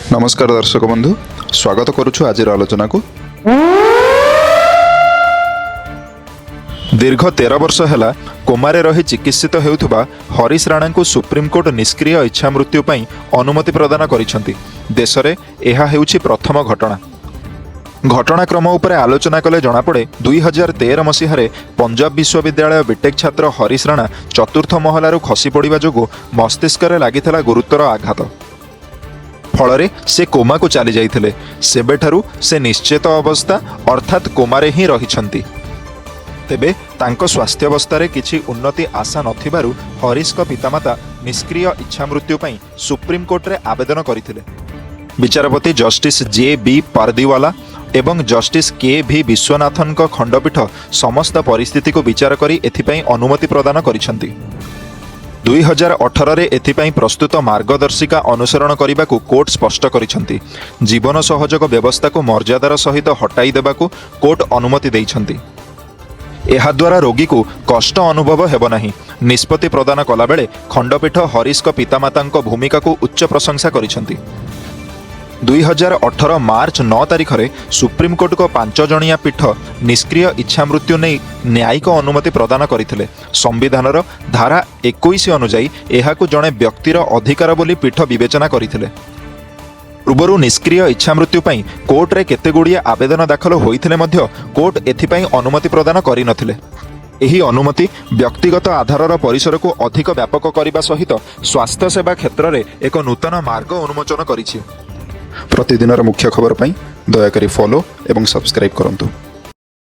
नमस्कार दर्शक बंधु, स्वागत करुछु आज आलोचना को। दीर्घ 13 वर्ष है कोमारे रही चिकित्सित हेउथुबा हरीश राणा को सुप्रीमकोर्ट निष्क्रिय इच्छा मृत्यु पई अनुमति प्रदान करिसेंती। देश में यह हेउछि प्रथम घटना। घटनाक्रम उपरे आलोचना कले जनापड़े 2013 मसीह पंजाब विश्वविद्यालय बीटेक छात्र हरीश राणा चतुर्थ महलारू खसी पड़ा जो मस्तिष्क लगी गुरुतर आघात फल से कोमा को चली जाइथिले। सेबेठारू से निश्चित अवस्था अर्थात कोमारे ही रहिछंती। तेबे तांको स्वास्थ्यावस्था किछि उन्नति आशा नथिबारु हरीश का पितामाता निष्क्रिय इच्छा मृत्यु पई सुप्रीम कोर्ट रे आवेदन करथिले। विचारपति जस्टिस जे.बी. पारदीवाला एवं जस्टिस के.भी. विश्वनाथन का खंडपीठ समस्त परिस्थिति को विचार करी एथिपई अनुमति प्रदान करिसंती। 2018 रे एथिपई प्रस्तुत मार्गदर्शिका अनुसरण करने को कोर्ट स्पष्ट करिसंती। जीवन सहयोग व्यवस्था को मर्यादार सहित हटाई देबाकू कोर्ट अनुमति देइछंती। एहा द्वारा रोगी को कष्ट अनुभव हेब नाही। निष्पत्ति प्रदान कला बेले खंडपीठ हरीश का पितामाता भूमिका को उच्च प्रशंसा करिसंती। 2018 मार्च 9 तारिख में सुप्रीमकोर्ट को 5 जणिया पीठ निष्क्रिय इच्छा मृत्यु नहीं न्यायिक अनुमति प्रदान करथिले। संविधानर धारा 21 अनुजाई एहाकु जणे व्यक्तिर अधिकार बोली पीठ विवेचना करथिले। पूर्व निष्क्रिय इच्छा मृत्यु पई कोर्ट रे केतेगुड़िए आवेदन दाखल होइथिले मध्य कोर्ट एथिपई अनुमति प्रदान करि नथिले। एही अनुमति व्यक्तिगत आधारर परिसर को अधिक व्यापक करने सहित स्वास्थ्य सेवा क्षेत्र में एक नूतन मार्ग उन्मोचन करिछि। प्रतिदिनर मुख्य खबर पाई दयाकरी फॉलो एवं सब्सक्राइब करंतु।